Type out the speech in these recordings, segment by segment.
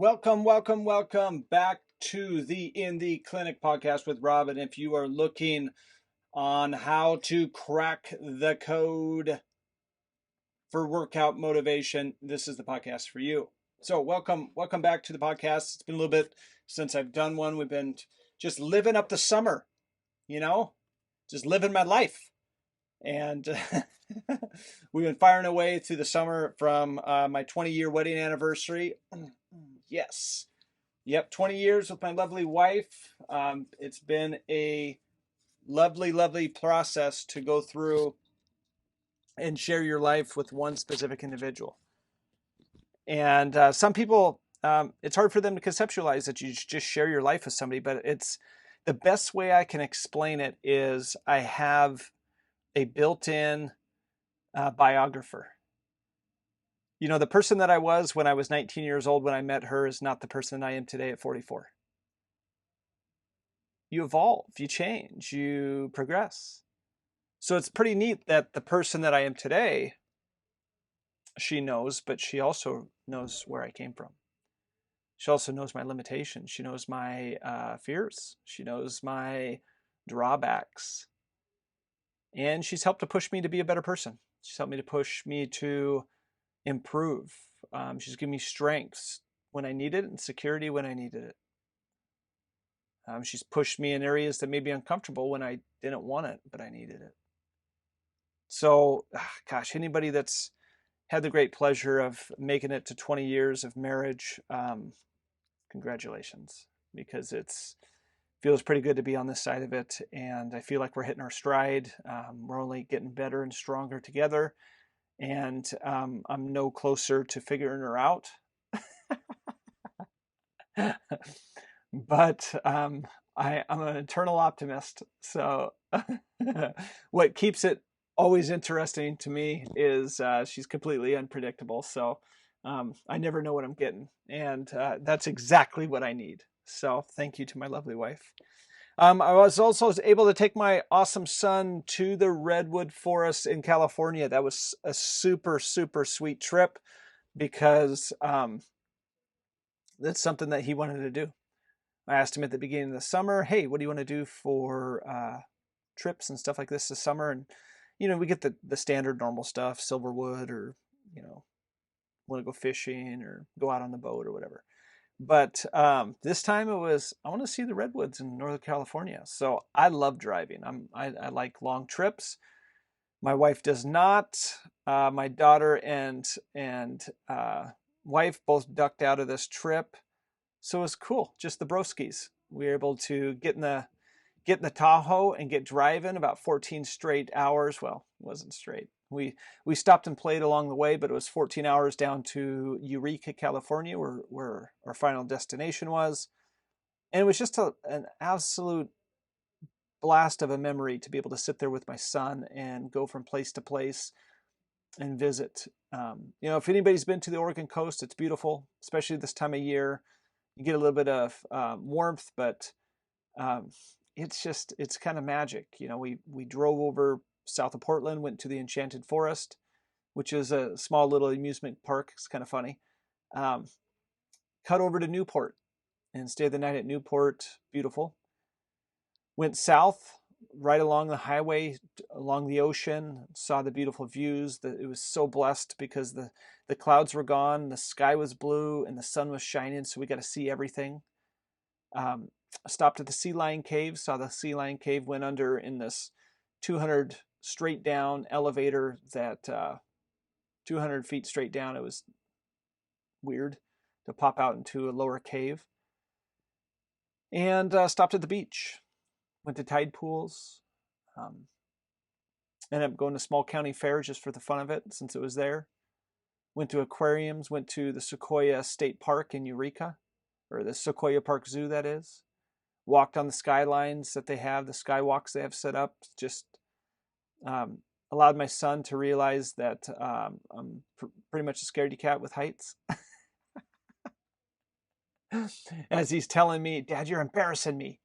Welcome back to the In the Clinic podcast with Rob. And if you are looking on how to crack the code for workout motivation, this is the podcast for you. So welcome back to the podcast. It's been a little bit since I've done one. We've been just living up the summer, just living my life. And we've been firing away through the summer from my 20-year wedding anniversary. Yes. Yep, 20 years with my lovely wife. It's been a lovely process to go through and share your life with one specific individual. And some people, it's hard for them to conceptualize that you just share your life with somebody, but it's the best way I can explain it is I have a built-in biographer. The person that I was when I was 19 years old when I met her is not the person I am today at 44. You evolve, you change, you progress. So it's pretty neat that the person that I am today, she knows, but she also knows where I came from. She also knows my limitations. She knows my fears. She knows my drawbacks. And she's helped to push me to be a better person. She's helped me to push me to improve. She's given me strengths when I needed it and security when I needed it. She's pushed me in areas that may be uncomfortable when I didn't want it, but I needed it. So, gosh, anybody that's had the great pleasure of making it to 20 years of marriage, congratulations, because feels pretty good to be on this side of it. And I feel like we're hitting our stride. We're only getting better and stronger together. And I'm no closer to figuring her out. But I'm an eternal optimist. So what keeps it always interesting to me is she's completely unpredictable. So I never know what I'm getting. And that's exactly what I need. So thank you to my lovely wife. I was also able to take my awesome son to the Redwood Forest in California. That was a super sweet trip because that's something that he wanted to do. I asked him at the beginning of the summer, hey, what do you want to do for trips and stuff like this summer? And, we get the standard normal stuff, Silverwood, or, want to go fishing or go out on the boat or whatever. But this time it was, I want to see the redwoods in Northern California. So I love driving. I like long trips. My wife does not. My daughter and wife both ducked out of this trip. So it was cool, just the broskies. We were able to get in the Tahoe and get driving about 14 straight hours. Well, it wasn't straight. We stopped and played along the way, but it was 14 hours down to Eureka, California, where our final destination was. And it was just an absolute blast of a memory to be able to sit there with my son and go from place to place and visit. If anybody's been to the Oregon coast, it's beautiful, especially this time of year. You get a little bit of warmth, but it's kind of magic. We drove over south of Portland, went to the Enchanted Forest, which is a small little amusement park. It's kind of funny. Cut over to Newport and stayed the night at Newport. Beautiful. Went south right along the highway, along the ocean, saw the beautiful views. It was so blessed because the clouds were gone, the sky was blue, and the sun was shining, so we got to see everything. Stopped at the Sea Lion Cave, saw the Sea Lion Cave, went under in this 200 straight down elevator that 200 feet straight down. It was weird to pop out into a lower cave. And stopped at the beach. Went to tide pools. Ended up going to Small County Fair just for the fun of it since it was there. Went to aquariums, went to the Sequoia State Park in Eureka, or the Sequoia Park Zoo, that is. Walked on the skylines that they have, the skywalks they have set up. Just allowed my son to realize that I'm pretty much a scaredy cat with heights. As he's telling me, Dad, you're embarrassing me.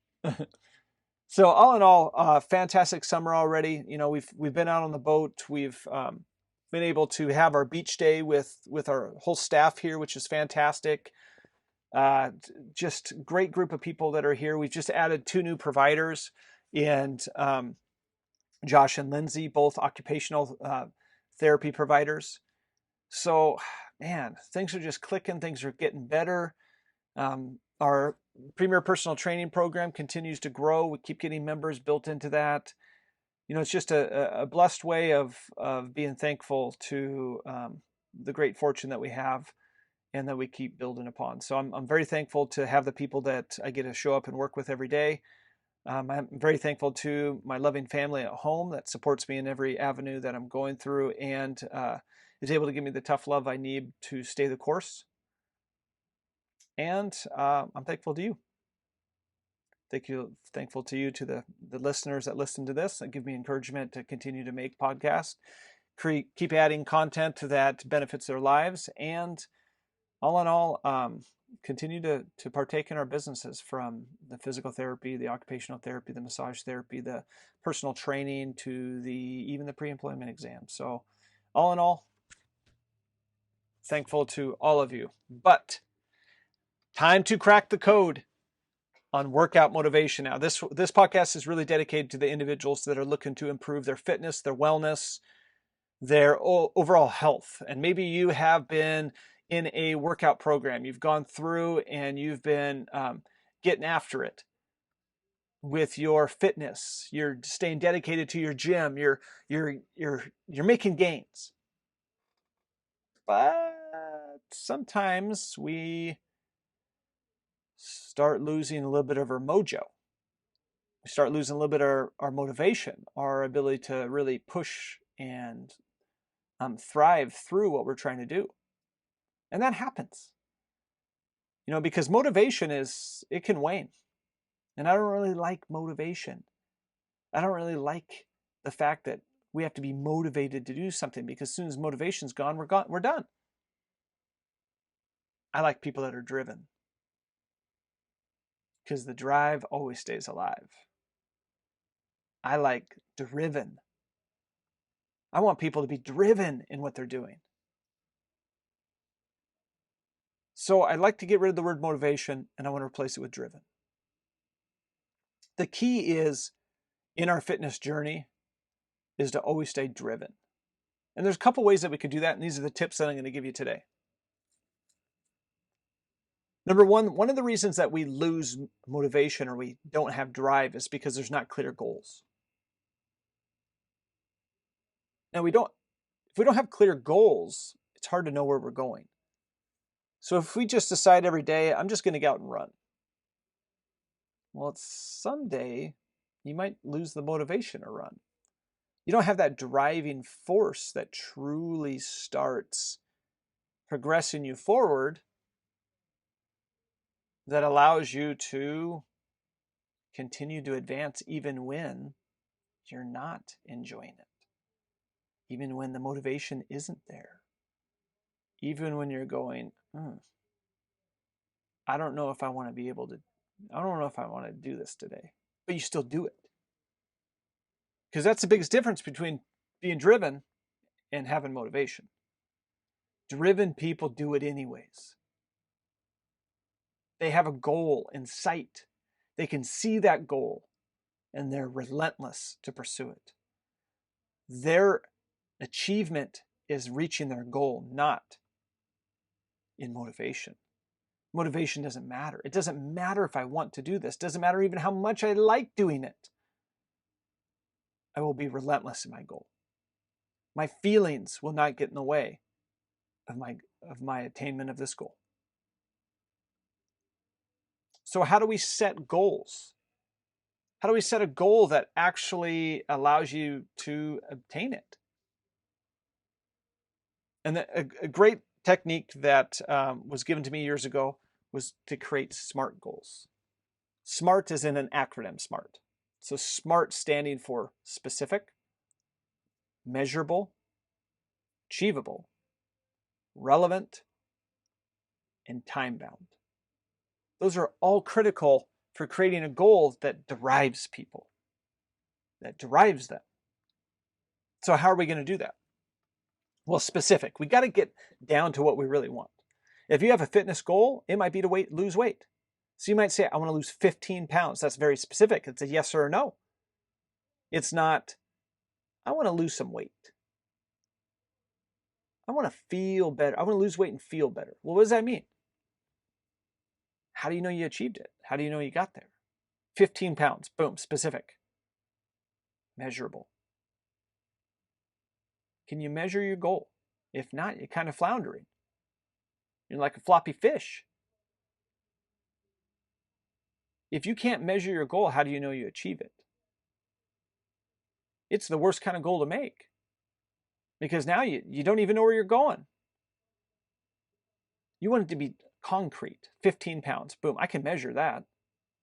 So all in all, fantastic summer already. We've been out on the boat. We've been able to have our beach day with our whole staff here, which is fantastic. Just great group of people that are here. We've just added 2 new providers, and Josh and Lindsay, both occupational therapy providers. So, man, things are just clicking. Things are getting better. Our Premier Personal Training program continues to grow. We keep getting members built into that. It's just a blessed way of being thankful to the great fortune that we have and that we keep building upon. So I'm very thankful to have the people that I get to show up and work with every day. I'm very thankful to my loving family at home that supports me in every avenue that I'm going through and is able to give me the tough love I need to stay the course. And I'm thankful to you. Thankful to you, to the listeners that listen to this and give me encouragement to continue to make podcasts, keep adding content that benefits their lives, and all in all, continue to partake in our businesses, from the physical therapy, the occupational therapy, the massage therapy, the personal training, to even the pre-employment exam. So all in all, thankful to all of you. But time to crack the code on workout motivation. Now, this podcast is really dedicated to the individuals that are looking to improve their fitness, their wellness, their overall health. And maybe you have been in a workout program. You've gone through and you've been getting after it with your fitness. You're staying dedicated to your gym. You're making gains. But sometimes we start losing a little bit of our mojo. We start losing a little bit of our motivation, our ability to really push and thrive through what we're trying to do. And that happens, because motivation it can wane. And I don't really like motivation. I don't really like the fact that we have to be motivated to do something, because as soon as motivation's gone, we're done. I like people that are driven, because the drive always stays alive. I like driven. I want people to be driven in what they're doing. So I'd like to get rid of the word motivation, and I want to replace it with driven. The key is, in our fitness journey, is to always stay driven. And there's a couple ways that we could do that, and these are the tips that I'm going to give you today. Number one of the reasons that we lose motivation or we don't have drive is because there's not clear goals. Now, if we don't have clear goals, it's hard to know where we're going. So if we just decide every day, I'm just going to go out and run, well, someday you might lose the motivation to run. You don't have that driving force that truly starts progressing you forward, that allows you to continue to advance even when you're not enjoying it, even when the motivation isn't there, even when you're going, I don't know if I want to do this today, but you still do it. Because that's the biggest difference between being driven and having motivation. Driven people do it anyways. They have a goal in sight. They can see that goal, and they're relentless to pursue it. Their achievement is reaching their goal, not in motivation. Motivation doesn't matter. It doesn't matter if I want to do this. It doesn't matter even how much I like doing it. I will be relentless in my goal. My feelings will not get in the way of my attainment of this goal. So how do we set goals? How do we set a goal that actually allows you to obtain it? And a great technique that was given to me years ago was to create SMART goals. SMART is in an acronym, SMART. So SMART standing for specific, measurable, achievable, relevant, and time-bound. Those are all critical for creating a goal that drives people, that drives them. So how are we going to do that? Well, specific. We got to get down to what we really want. If you have a fitness goal, it might be to lose weight. So you might say, I want to lose 15 pounds. That's very specific. It's a yes or a no. It's not, I want to lose some weight. I want to feel better. I want to lose weight and feel better. Well, what does that mean? How do you know you achieved it? How do you know you got there? 15 pounds, boom, specific, measurable. Can you measure your goal? If not, you're kind of floundering. You're like a floppy fish. If you can't measure your goal, how do you know you achieve it? It's the worst kind of goal to make, because now you don't even know where you're going. You want it to be concrete, 15 pounds, boom, I can measure that.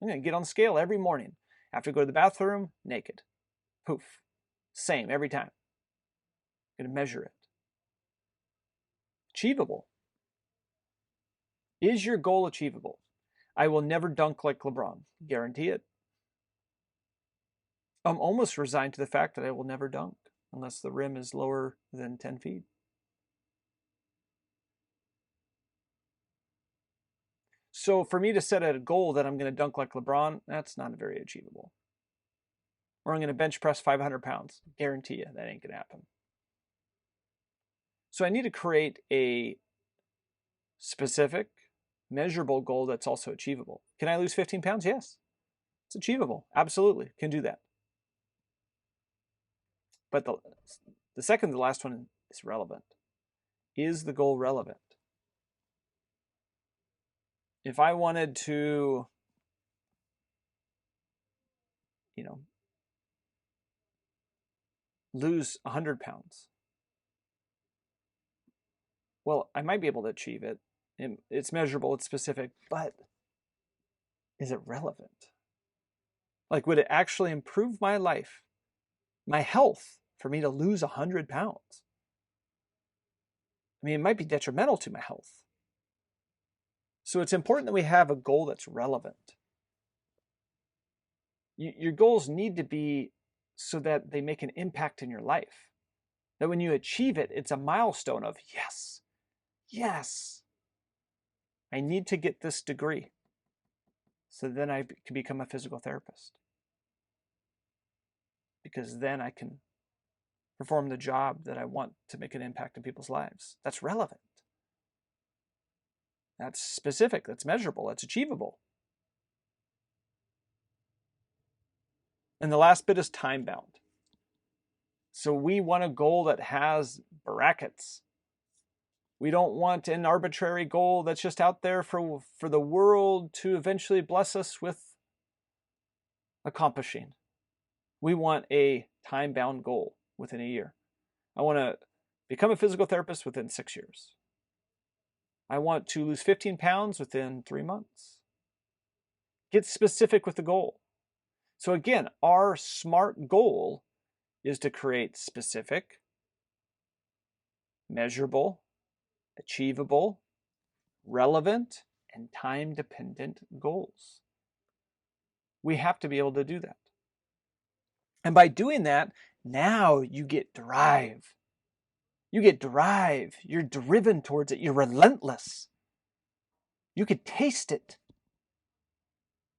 I'm going to get on the scale every morning. After I go to the bathroom, naked. Poof. Same every time. I'm going to measure it. Achievable. Is your goal achievable? I will never dunk like LeBron. Guarantee it. I'm almost resigned to the fact that I will never dunk unless the rim is lower than 10 feet. So for me to set a goal that I'm going to dunk like LeBron, that's not very achievable. Or I'm going to bench press 500 pounds. Guarantee you that ain't going to happen. So I need to create a specific, measurable goal that's also achievable. Can I lose 15 pounds? Yes. It's achievable. Absolutely. Can do that. But the second to the last one is relevant. Is the goal relevant? If I wanted to, lose 100 pounds, well, I might be able to achieve it. It's measurable, it's specific, but is it relevant? Like, would it actually improve my life, my health, for me to lose 100 pounds? I mean, it might be detrimental to my health. So it's important that we have a goal that's relevant. Your goals need to be so that they make an impact in your life. That when you achieve it, it's a milestone of, yes, yes, I need to get this degree. So then I can become a physical therapist. Because then I can perform the job that I want to make an impact in people's lives. That's relevant. That's specific, that's measurable, that's achievable. And the last bit is time bound. So we want a goal that has brackets. We don't want an arbitrary goal that's just out there for the world to eventually bless us with accomplishing. We want a time-bound goal within a year. I want to become a physical therapist within 6 years. I want to lose 15 pounds within 3 months. Get specific with the goal. So again, our SMART goal is to create specific, measurable, achievable, relevant, and time-dependent goals. We have to be able to do that. And by doing that, now you get drive. You get drive. You're driven towards it. You're relentless. You could taste it.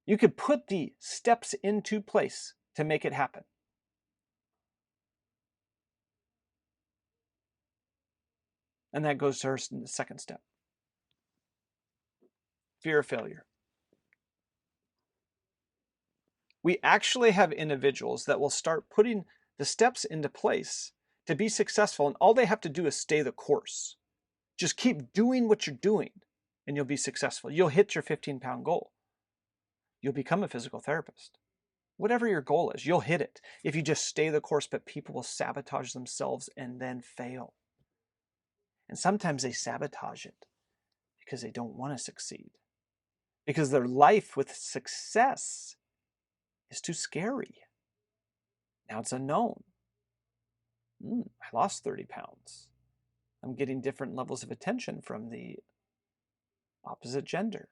You could put the steps into place to make it happen. And that goes to our second step. Fear of failure. We actually have individuals that will start putting the steps into place to be successful, and all they have to do is stay the course. Just keep doing what you're doing, and you'll be successful. You'll hit your 15-pound goal. You'll become a physical therapist. Whatever your goal is, you'll hit it if you just stay the course, but people will sabotage themselves and then fail. And sometimes they sabotage it because they don't want to succeed. Because their life with success is too scary. Now it's unknown. I lost 30 pounds. I'm getting different levels of attention from the opposite gender.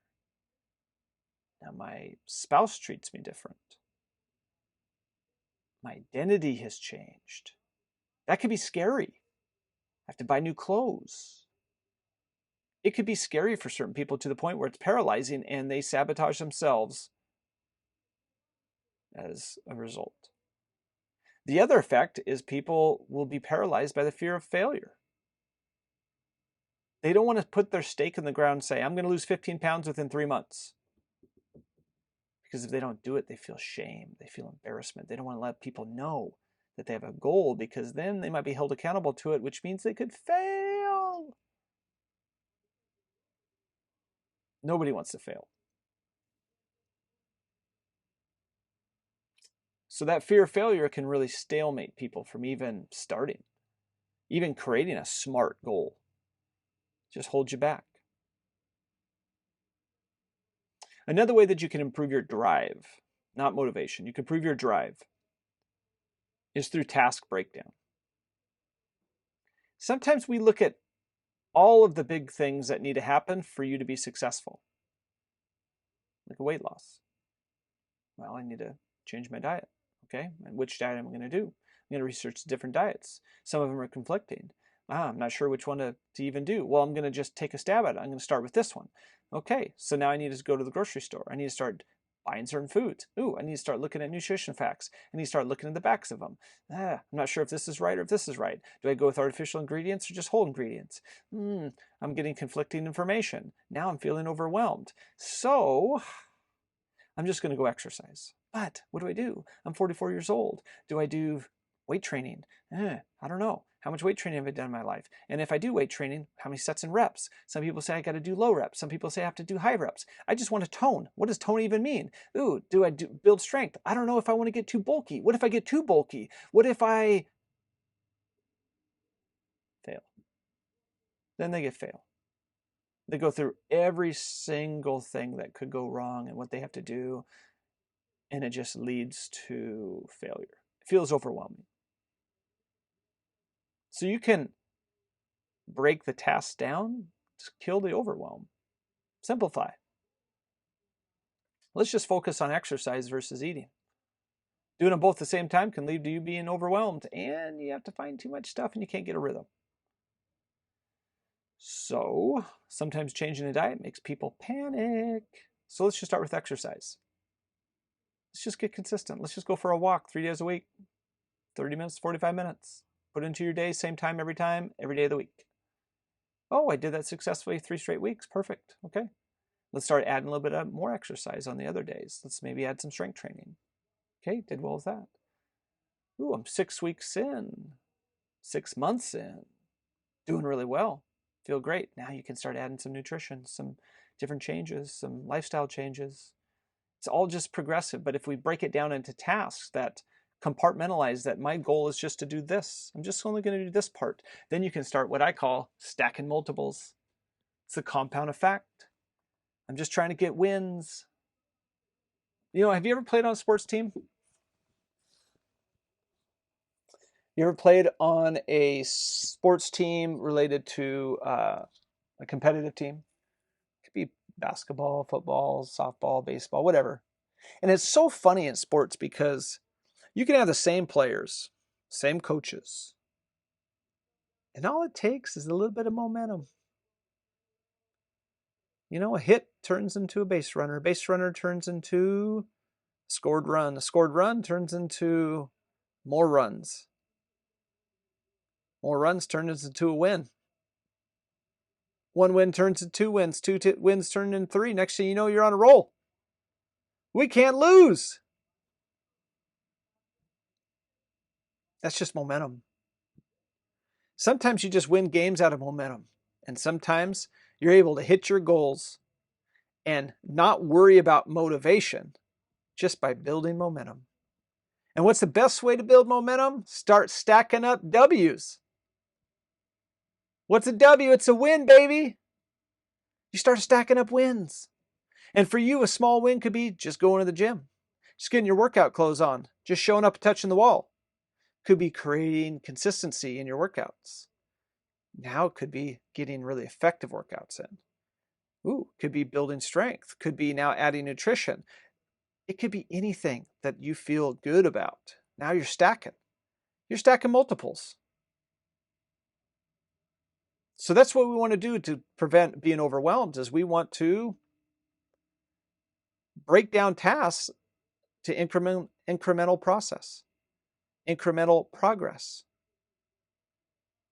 Now my spouse treats me different. My identity has changed. That could be scary. I have to buy new clothes. It could be scary for certain people to the point where it's paralyzing and they sabotage themselves as a result. The other effect is people will be paralyzed by the fear of failure. They don't want to put their stake in the ground and say, I'm going to lose 15 pounds within 3 months. Because if they don't do it, they feel shame. They feel embarrassment. They don't want to let people know that they have a goal, because then they might be held accountable to it, which means they could fail. Nobody wants to fail. So that fear of failure can really stalemate people from even starting, even creating a smart goal. Just holds you back. Another way that you can improve your drive, not motivation, you can improve your drive, is through task breakdown. Sometimes we look at all of the big things that need to happen for you to be successful, like a weight loss. Well, I need to change my diet. Okay, and which diet am I going to do? I'm going to research different diets. Some of them are conflicting. I'm not sure which one to even do. Well, I'm going to just take a stab at it. I'm going to start with this one. Okay, so now I need to go to the grocery store. I need to start buying certain foods. Ooh, I need to start looking at nutrition facts. I need to start looking at the backs of them. I'm not sure if this is right or if this is right. Do I go with artificial ingredients or just whole ingredients? I'm getting conflicting information. Now I'm feeling overwhelmed. So I'm just going to go exercise. But what do? I'm 44 years old. Do I do weight training? I don't know. How much weight training have I done in my life? And if I do weight training, how many sets and reps? Some people say I got to do low reps. Some people say I have to do high reps. I just want to tone. What does tone even mean? Ooh, do I build strength? I don't know if I want to get too bulky. What if I get too bulky? What if I fail? Then they fail. They go through every single thing that could go wrong and what they have to do, and it just leads to failure. It feels overwhelming. So you can break the tasks down to kill the overwhelm. Simplify. Let's just focus on exercise versus eating. Doing them both at the same time can lead to you being overwhelmed, and you have to find too much stuff and you can't get a rhythm. So sometimes changing the diet makes people panic. So let's just start with exercise. Let's just get consistent. Let's just go for a walk 3 days a week, 30 minutes, 45 minutes. Put it into your day, same time, every day of the week. Oh, I did that successfully 3 straight weeks. Perfect. Okay. Let's start adding a little bit of more exercise on the other days. Let's maybe add some strength training. Okay, did well with that. Ooh, I'm 6 weeks in, 6 months in, doing really well. Feel great. Now you can start adding some nutrition, some different changes, some lifestyle changes. It's all just progressive. But if we break it down into tasks that compartmentalize that my goal is just to do this, I'm just only going to do this part, then you can start what I call stacking multiples. It's a compound effect. I'm just trying to get wins. You know, have you ever played on a sports team? You ever played on a sports team related to a competitive team? It could be basketball, football, softball, baseball, whatever. And it's so funny in sports because you can have the same players, same coaches, and all it takes is a little bit of momentum. You know, a hit turns into a base runner turns into a scored run turns into more runs. More runs turns into a win. 1 win turns into 2 wins. 2 wins turn into 3. Next thing you know, you're on a roll. We can't lose. That's just momentum. Sometimes you just win games out of momentum. And sometimes you're able to hit your goals and not worry about motivation just by building momentum. And what's the best way to build momentum? Start stacking up W's. What's a W? It's a win, baby. You start stacking up wins. And for you, a small win could be just going to the gym, just getting your workout clothes on, just showing up and touching the wall. Could be creating consistency in your workouts. Now it could be getting really effective workouts in. Ooh, could be building strength. Could be now adding nutrition. It could be anything that you feel good about. Now you're stacking. You're stacking multiples. So that's what we want to do to prevent being overwhelmed, is we want to break down tasks to incremental process, incremental progress.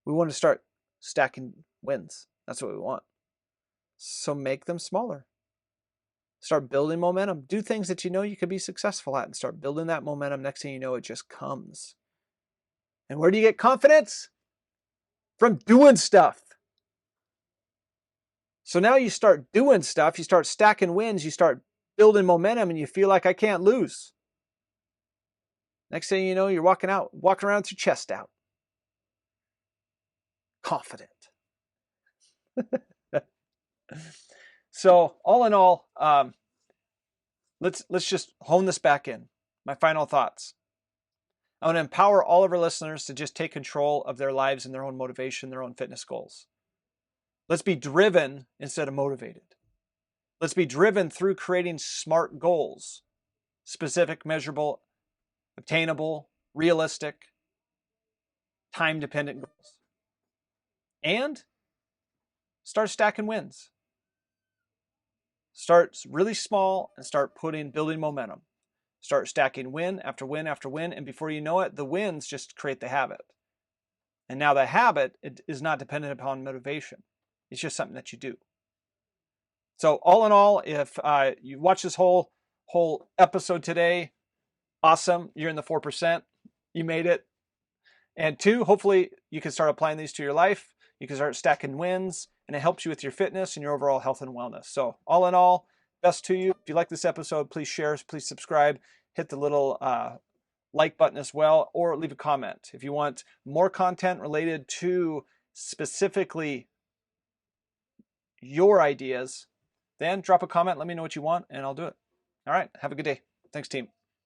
We want to start stacking wins. That's what we want. So make them smaller. Start building momentum. Do things that you know you could be successful at and start building that momentum. Next thing you know, it just comes. And where do you get confidence? From doing stuff. So now you start doing stuff, you start stacking wins, you start building momentum, and you feel like I can't lose. Next thing you know, you're walking around with your chest out. Confident. So all in all, let's just hone this back in. My final thoughts. I want to empower all of our listeners to just take control of their lives and their own motivation, their own fitness goals. Let's be driven instead of motivated. Let's be driven through creating smart goals, specific, measurable, obtainable, realistic, time-dependent goals. And start stacking wins. Start really small and start building momentum. Start stacking win after win after win, and before you know it, the wins just create the habit. And now the habit is not dependent upon motivation. It's just something that you do. So all in all, if you watch this whole episode today, awesome. You're in the 4%. You made it. And 2, hopefully you can start applying these to your life. You can start stacking wins, and it helps you with your fitness and your overall health and wellness. So all in all, best to you. If you like this episode, please share, please subscribe, hit the little like button as well, or leave a comment. If you want more content related to specifically your ideas, then drop a comment, let me know what you want, and I'll do it. All right, have a good day. Thanks, team.